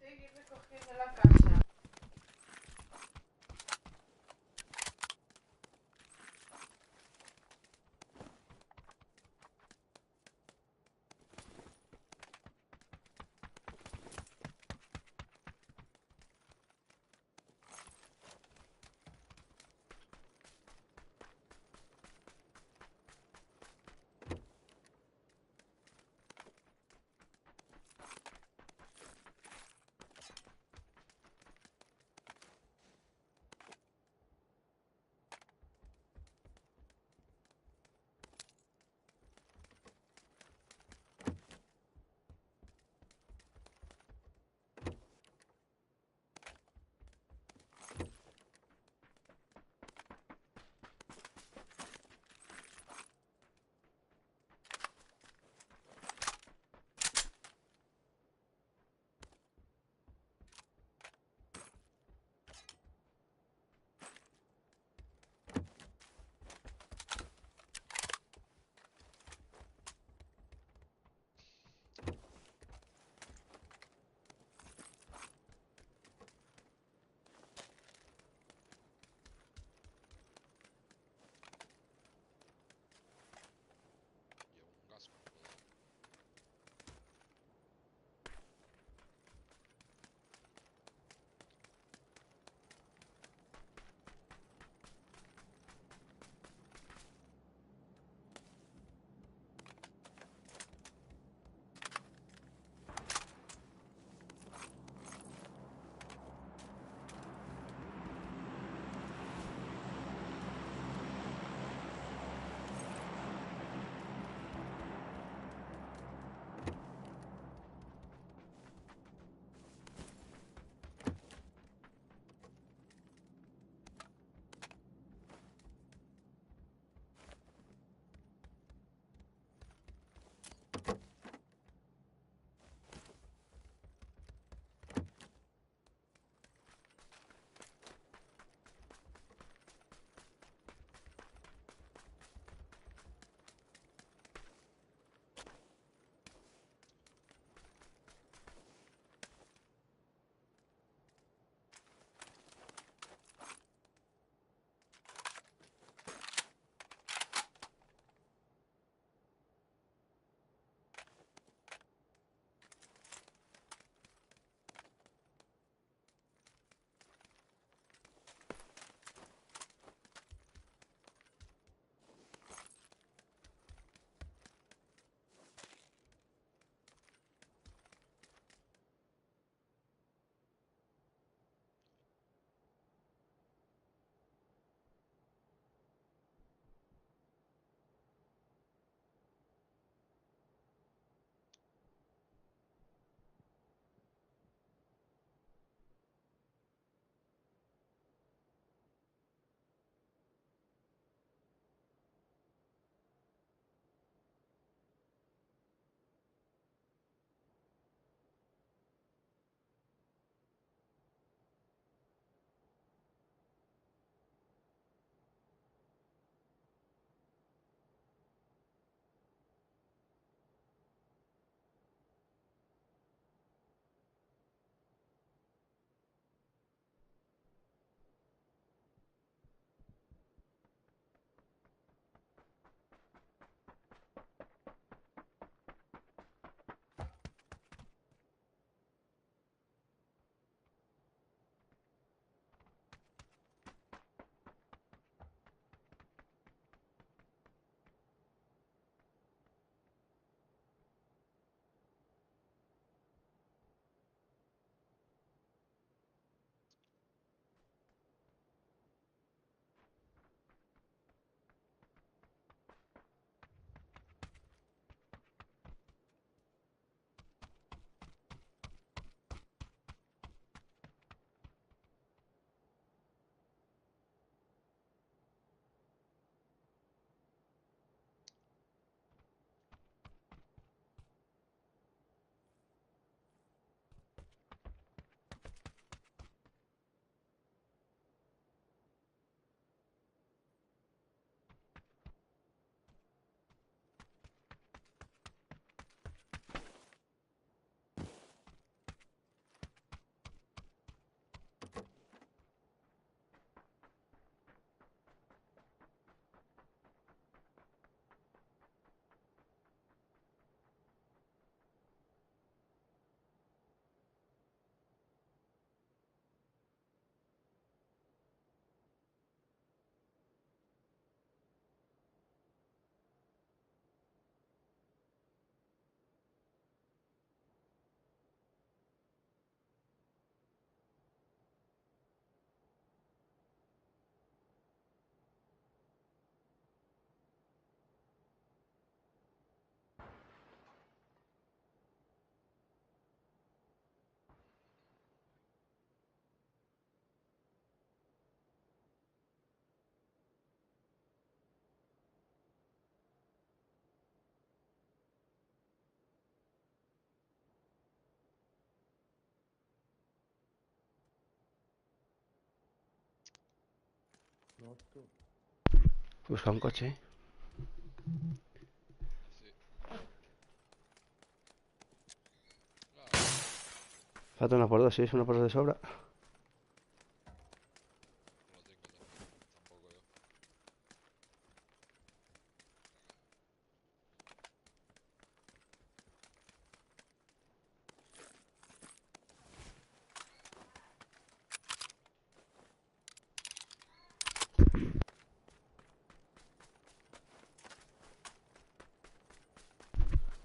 Seguir recogiendo la casa. Busca un coche. Sí. Claro. Falta una por dos, ¿sí? Es una por dos de sobra. No lo tengo tampoco yo.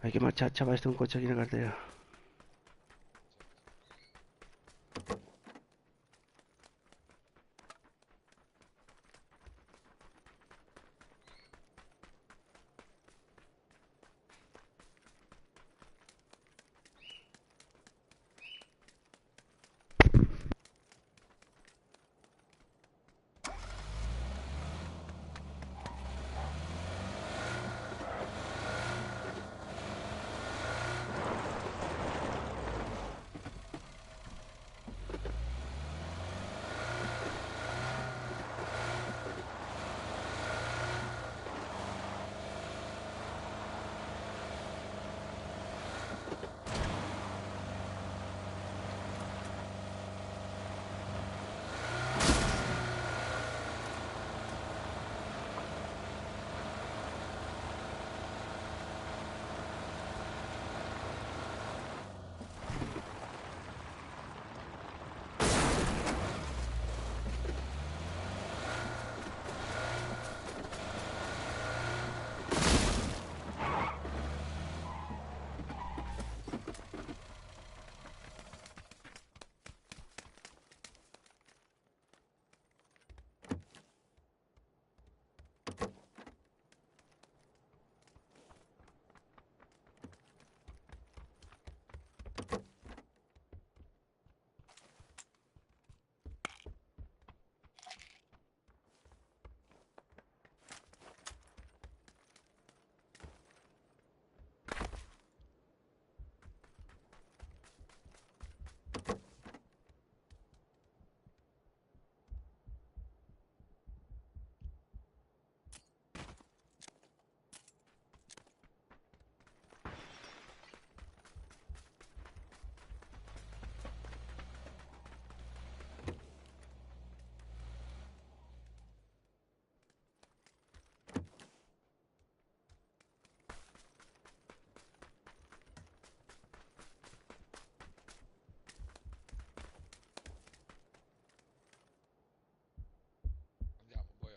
Hay que marchar, chaval. Está un coche aquí en la cartera. Andiamo, voy a.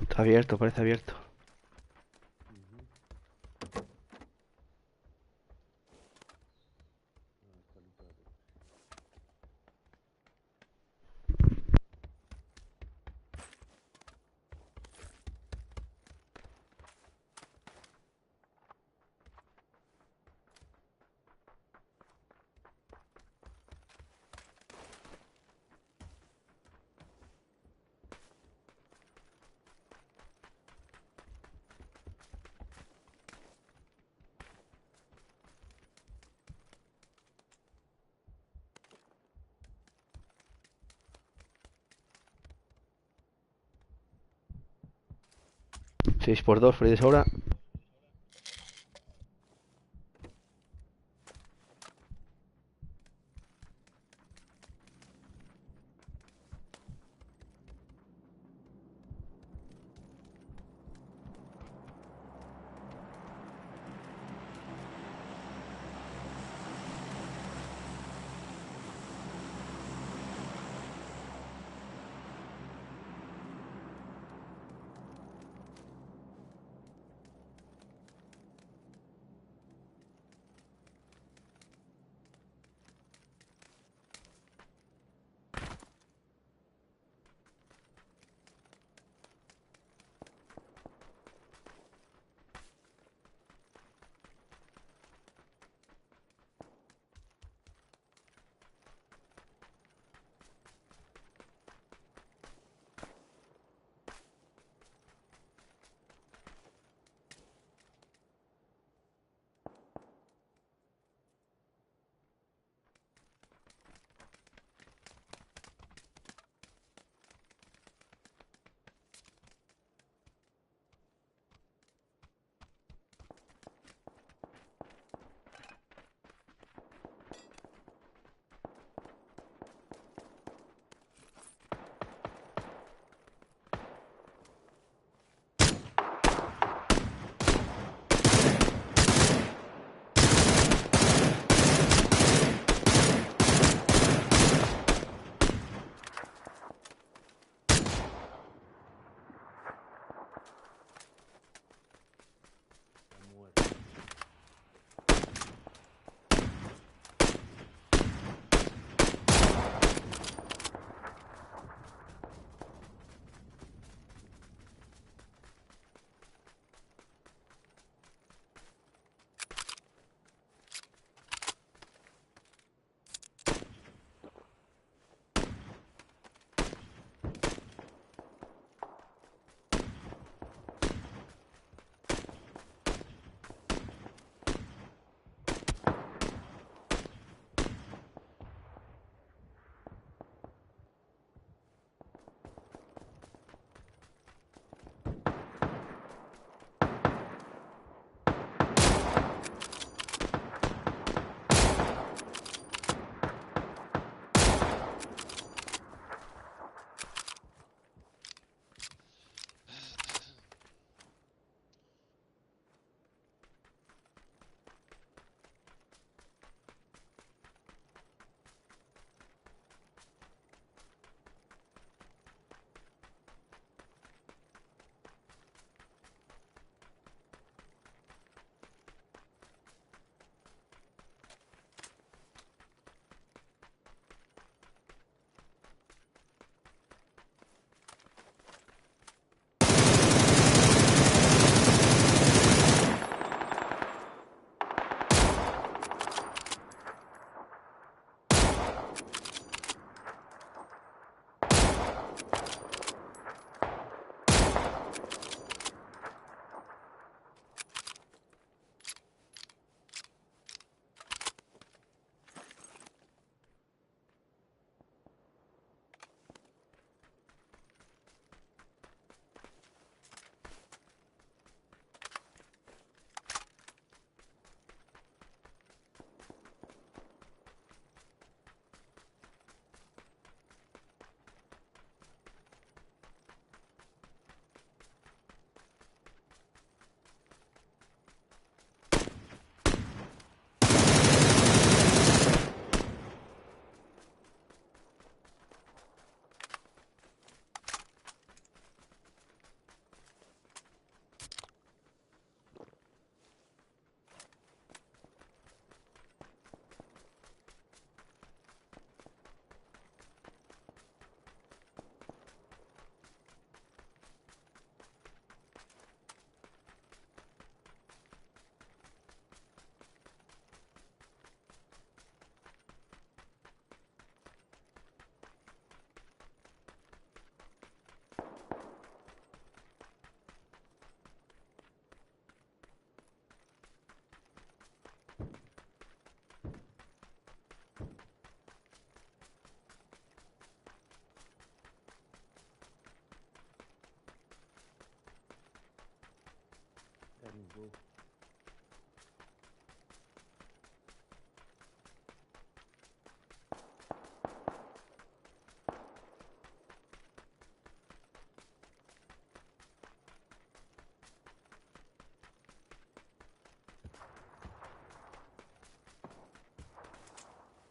Está abierto, parece abierto. 6x2, por ahí de sobra.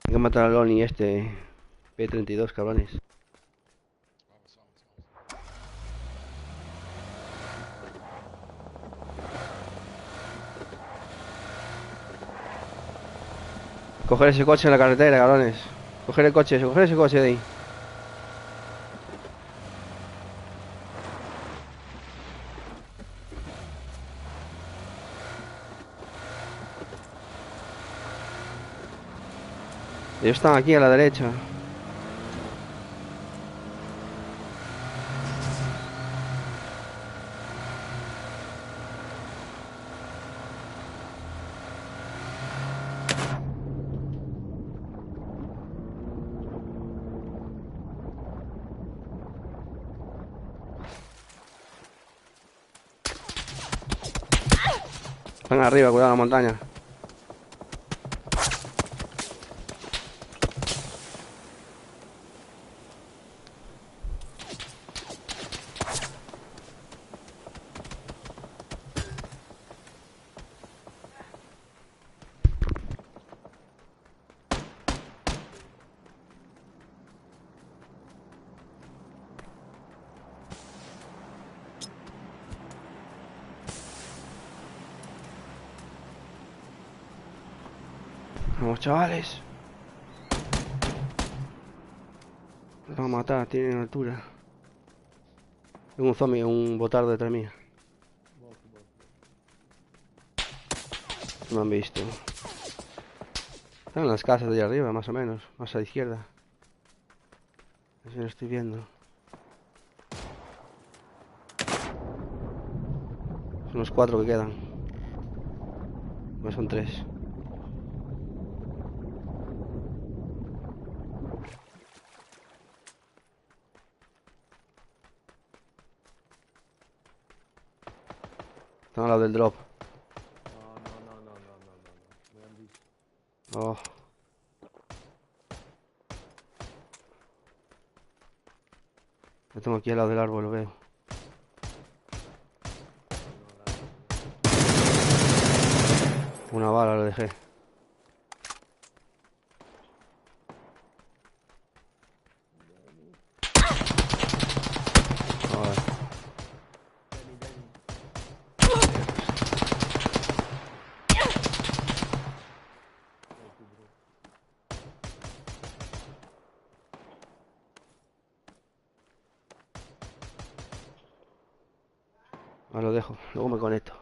Hay que matar al Oni este P32, cabrones. Vamos, vamos, vamos. Coger ese coche en la carretera, cabrones. Coger ese coche de ahí. Ellos están aquí a la derecha. Están arriba, cuidado la montaña. Vamos, chavales. Nos van a matar, tienen altura. Tengo un zombie, un botardo detrás mía. No me han visto. Están en las casas de allá arriba, más o menos. Más a la izquierda. Así lo estoy viendo. Son los 4 que quedan. No son 3. Están al lado del drop. Oh. Lo tengo aquí al lado del árbol, lo veo. Una bala lo dejé. Joder. Ahora lo dejo, luego me conecto.